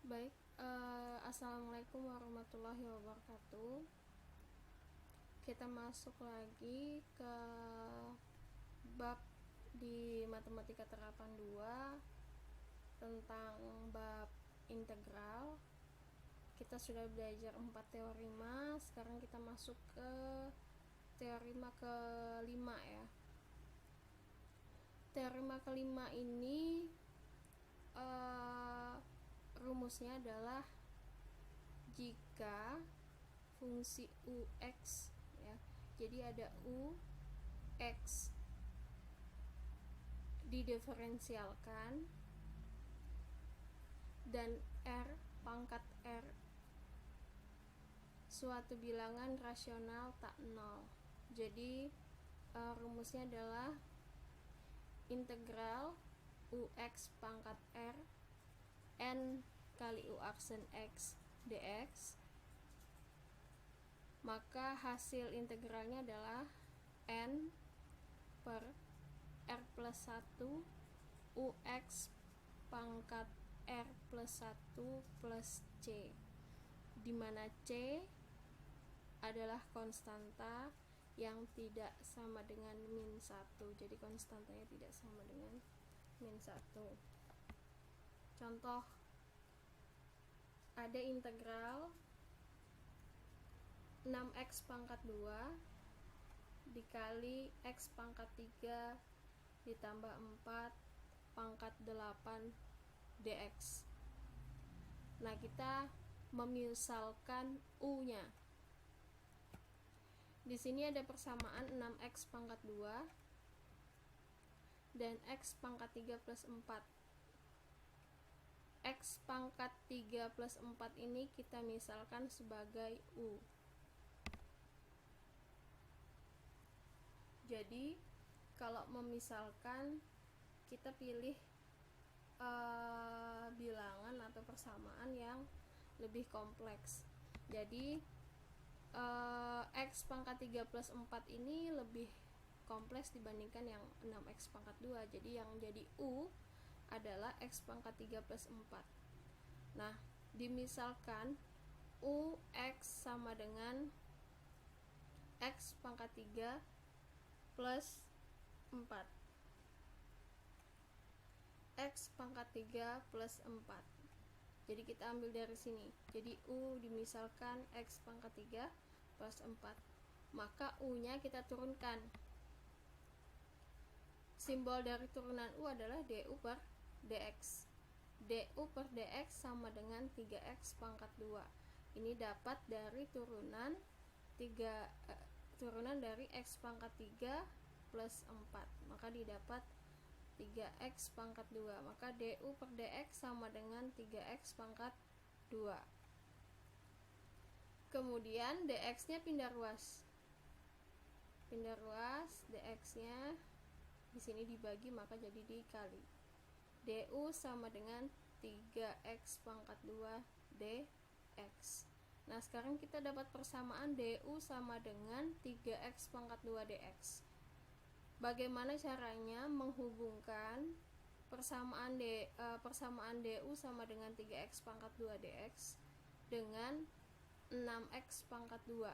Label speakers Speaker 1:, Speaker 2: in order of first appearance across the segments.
Speaker 1: Baik, assalamualaikum warahmatullahi wabarakatuh. Kita masuk lagi ke bab di Matematika Terapan 2 tentang bab integral. Kita sudah belajar 4 teorema, sekarang kita masuk ke teorema kelima ya. Teorema kelima ini rumusnya adalah jika fungsi ux ya, jadi ada ux didiferensialkan dan r pangkat r suatu bilangan rasional tak nol. Jadi rumusnya adalah integral ux pangkat r n kali u aksen x dx, maka hasil integralnya adalah n per r plus 1 ux pangkat r plus 1 plus c, dimana c adalah konstanta yang tidak sama dengan min 1. Jadi konstantanya tidak sama dengan min 1. Contoh, ada integral 6x pangkat 2 dikali x pangkat 3 ditambah 4 pangkat 8 dx. Nah, kita memisalkan u-nya. Di sini ada persamaan 6x pangkat 2 dan x pangkat 3 plus 4. X pangkat 3 plus 4 ini kita misalkan sebagai u. Jadi kalau memisalkan, kita pilih bilangan atau persamaan yang lebih kompleks. Jadi x pangkat 3 plus 4 ini lebih kompleks dibandingkan yang 6x pangkat 2. Jadi yang jadi u adalah x pangkat 3 plus 4. Nah, dimisalkan ux sama dengan x pangkat 3 plus 4. X pangkat 3 plus 4. Jadi kita ambil dari sini. Jadi u dimisalkan x pangkat 3 plus 4. Maka u-nya kita turunkan. Simbol dari turunan u adalah du per dx. Du per dx sama dengan 3x pangkat 2. Ini dapat dari turunan dari x pangkat 3 plus 4. Maka didapat 3x pangkat 2. Maka du per dx sama dengan 3x pangkat 2. Kemudian dx-nya pindah ruas. Dx-nya di sini dibagi, maka jadi dikali. Du sama dengan 3x pangkat 2 dx. Nah, sekarang kita dapat persamaan du sama dengan 3x pangkat 2 dx. Bagaimana caranya menghubungkan persamaan du sama dengan 3x pangkat 2 dx dengan 6x pangkat 2?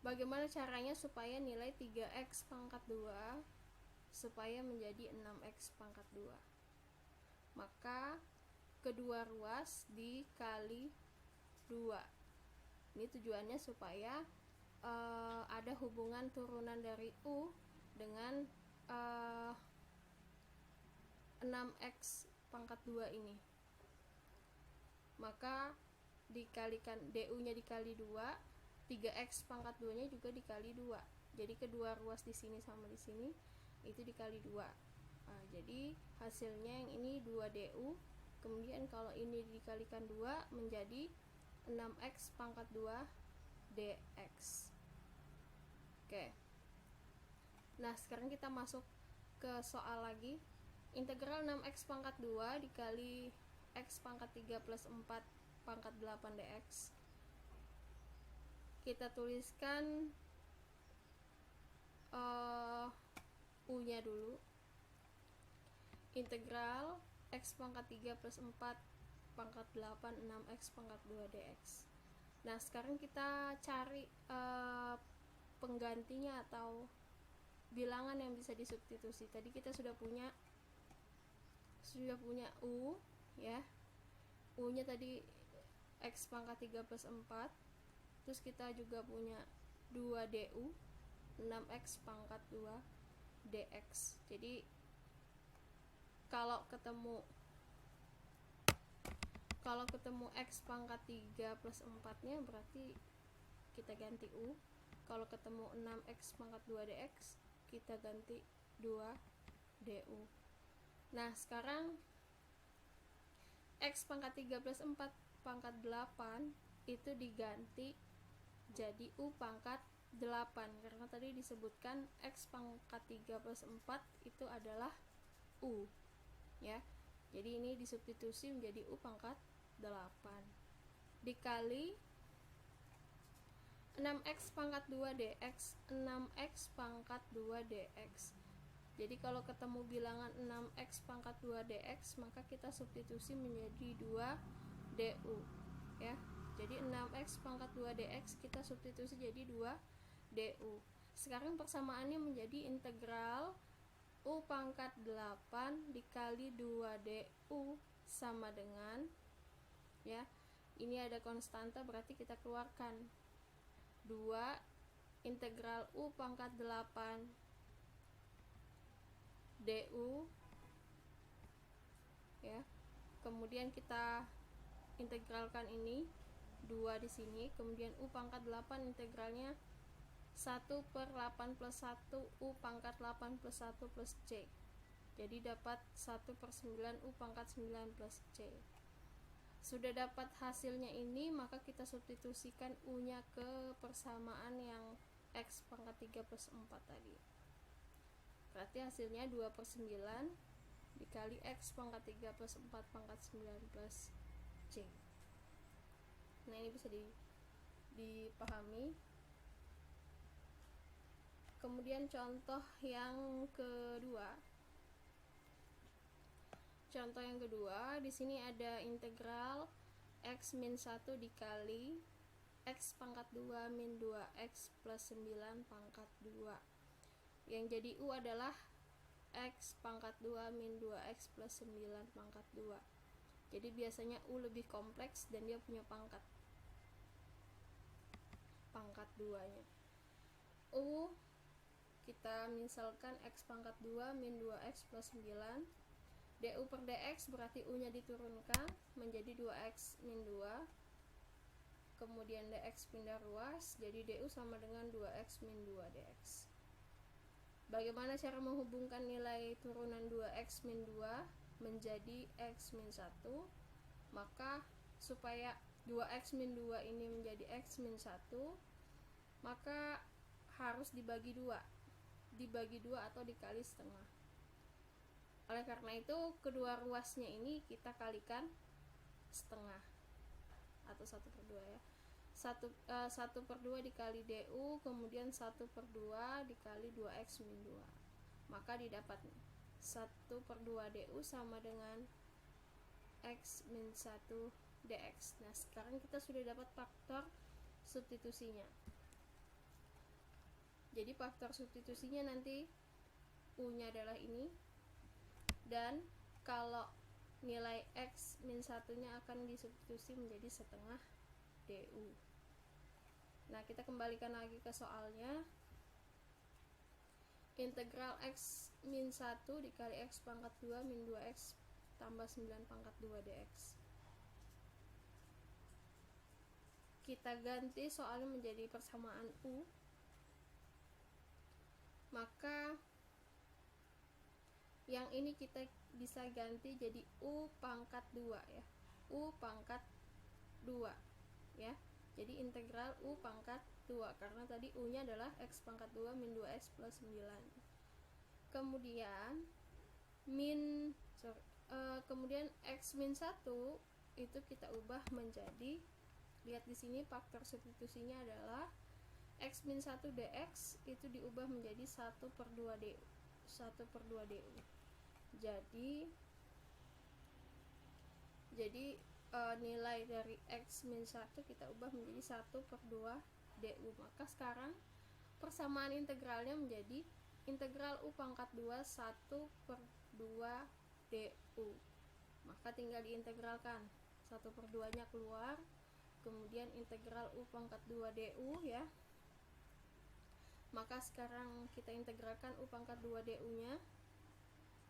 Speaker 1: Bagaimana caranya supaya nilai 3x pangkat 2 supaya menjadi 6x pangkat 2? Maka kedua ruas dikali 2. Ini tujuannya supaya ada hubungan turunan dari u dengan 6x pangkat 2 ini. Maka dikalikan du-nya dikali 2, 3x pangkat 2-nya juga dikali 2. Jadi kedua ruas di sini sama di sini itu dikali 2. Nah, jadi hasilnya yang ini 2du. Kemudian kalau ini dikalikan 2 menjadi 6x pangkat 2 dx. Oke. Nah, sekarang kita masuk ke soal lagi. Integral 6x pangkat 2 dikali x pangkat 3 plus 4 pangkat 8 dx. Kita tuliskan u-nya dulu. Integral X pangkat 3 plus 4 pangkat 8 6X pangkat 2 dx. Nah sekarang kita cari penggantinya atau bilangan yang bisa disubstitusi. Tadi kita sudah punya U ya, U nya tadi X pangkat 3 plus 4, terus kita juga punya 2 du 6X pangkat 2 dx. Jadi kalau ketemu X pangkat 3 plus 4 nya berarti kita ganti U. Kalau ketemu 6X pangkat 2 dx kita ganti 2 du. Nah sekarang X pangkat 3 plus 4 pangkat 8 itu diganti jadi U pangkat 8, karena tadi disebutkan X pangkat 3 plus 4 itu adalah U ya. Jadi ini disubstitusi menjadi U pangkat 8 dikali 6X pangkat 2 dx. 6X pangkat 2 dx. Jadi kalau ketemu bilangan 6X pangkat 2 dx, maka kita substitusi menjadi 2 du ya. Jadi 6X pangkat 2 dx kita substitusi jadi 2 du. Sekarang persamaannya menjadi integral U pangkat 8 dikali 2 du sama dengan ya, ini ada konstanta berarti kita keluarkan 2 integral U pangkat 8 du ya. Kemudian kita integralkan ini 2 di sini, kemudian U pangkat 8 integralnya 1/8 plus 1 U pangkat 8 plus 1 plus C. Jadi dapat 1/9 U pangkat 9 plus C. Sudah dapat hasilnya ini, maka kita substitusikan U nya ke persamaan yang X pangkat 3 plus 4 tadi. Berarti hasilnya 2/9 dikali X pangkat 3 plus 4 pangkat 9 plus C. Nah ini bisa dipahami. Kemudian contoh yang kedua. Di sini ada integral X min 1 dikali X pangkat 2 min 2X plus 9 pangkat 2. Yang jadi U adalah X pangkat 2 min 2X plus 9 pangkat 2. Jadi biasanya U lebih kompleks dan dia punya pangkat 2 nya. U kita misalkan X pangkat 2 min 2X plus 9 du per dx, berarti U nya diturunkan menjadi 2X min 2, kemudian dx pindah ruas jadi du sama dengan 2X min 2 dx. Bagaimana cara menghubungkan nilai turunan 2X min 2 menjadi X min 1? Maka supaya 2X min 2 ini menjadi X min 1, maka harus dibagi 2 atau dikali setengah. Oleh karena itu kedua ruasnya ini kita kalikan setengah atau 1/2 ya. 1/2 dikali du, kemudian 1/2 dikali 2X min 2, maka didapat 1/2 du sama dengan X min 1 dx. Nah sekarang kita sudah dapat faktor substitusinya. Jadi faktor substitusinya nanti U nya adalah ini, dan kalau nilai X min 1 nya akan disubstitusi menjadi setengah du. Nah kita kembalikan lagi ke soalnya. Integral X min 1 dikali X pangkat 2 min 2X tambah 9 pangkat 2 dx. Kita ganti soalnya menjadi persamaan U, maka yang ini kita bisa ganti jadi U pangkat 2 ya. U pangkat 2 ya. Jadi integral U pangkat 2, karena tadi U nya adalah X pangkat 2 min 2X plus 9. Kemudian kemudian X min 1 itu kita ubah menjadi, lihat di sini faktor substitusinya adalah X min 1 dx itu diubah menjadi 1/2 du. Jadi Jadi nilai dari X min 1 kita ubah menjadi 1/2 DU. Maka sekarang persamaan integralnya menjadi integral U pangkat 2 1/2 DU. Maka tinggal diintegralkan, 1/2 nya keluar, kemudian integral U pangkat 2 DU ya. Maka sekarang kita integralkan U pangkat 2 DU nya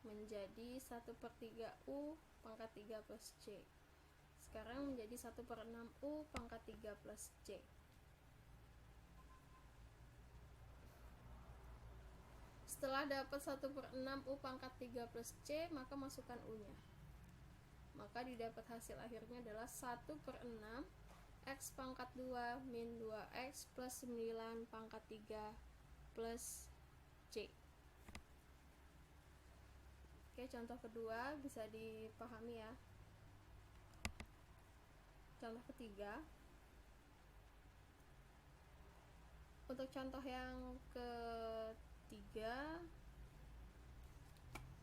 Speaker 1: menjadi 1/3 U pangkat 3 plus C. Sekarang menjadi 1/6 U pangkat 3 plus C. Setelah dapat 1/6 U pangkat 3 plus C, maka masukkan U nya. Maka didapat hasil akhirnya adalah 1/6 X pangkat 2 min 2X plus 9 pangkat 3 plus C. Oke, contoh kedua bisa dipahami ya. Contoh ketiga, untuk contoh yang ketiga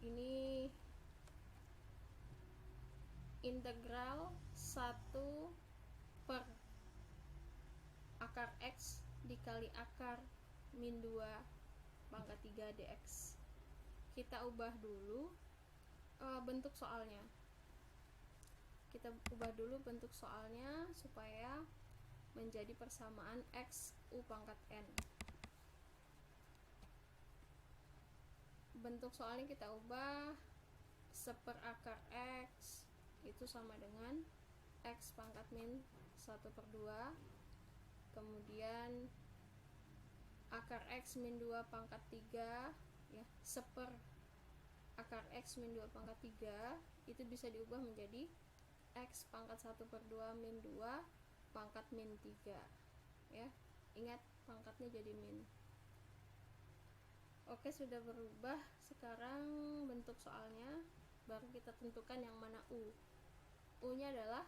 Speaker 1: ini integral 1 per akar X dikali akar min 2 pangkat 3 dx. Kita ubah dulu bentuk soalnya. Kita ubah dulu bentuk soalnya supaya menjadi persamaan X U pangkat N. Bentuk soalnya kita ubah 1/akar X itu sama dengan X pangkat min 1/2, kemudian akar X min 2 pangkat 3 ya, 1/akar X min 2 pangkat 3 itu bisa diubah menjadi X pangkat 1/2 min 2 pangkat min 3 ya. Ingat pangkatnya jadi min. Oke, sudah berubah. Sekarang bentuk soalnya baru kita tentukan yang mana U. U nya adalah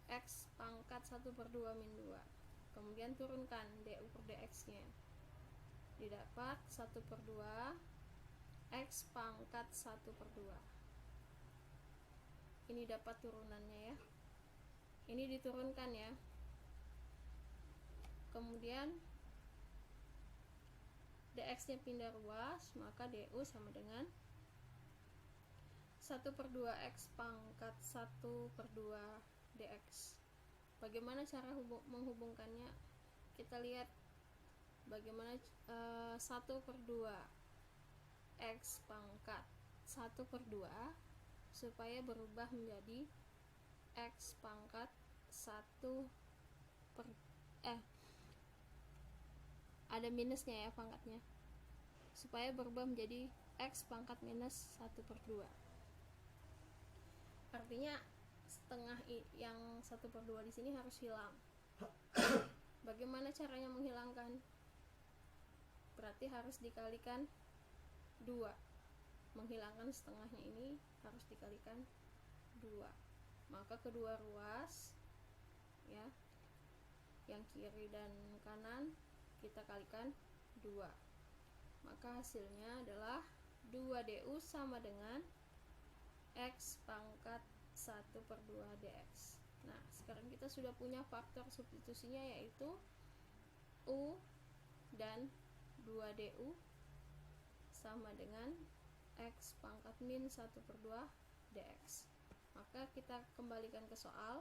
Speaker 1: X pangkat 1/2 min 2. Kemudian turunkan DU per dx nya. Didapat 1/2 X pangkat 1/2. Ini dapat turunannya ya. Ini diturunkan ya. Kemudian dx nya pindah ruas, maka DU sama dengan 1/2 X pangkat 1/2 dx. Bagaimana cara menghubungkannya? Kita lihat bagaimana 1/2 X pangkat 1/2 supaya berubah menjadi X pangkat 1 ada minusnya ya pangkatnya, supaya berubah menjadi X pangkat minus 1/2. Artinya setengah yang 1/2 di sini harus hilang. Bagaimana caranya menghilangkan? Berarti harus dikalikan 2. Menghilangkan setengahnya ini harus dikalikan 2. Maka kedua ruas ya, yang kiri dan kanan kita kalikan 2. Maka hasilnya adalah 2DU sama dengan X pangkat 1/2 dx. Nah, sekarang kita sudah punya faktor substitusinya, yaitu U dan 2DU sama dengan X pangkat min 1/2 dx. Maka kita kembalikan ke soal.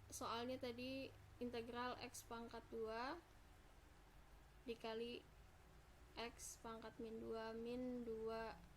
Speaker 1: Soalnya tadi integral X pangkat 2 dikali X pangkat min 2 min 2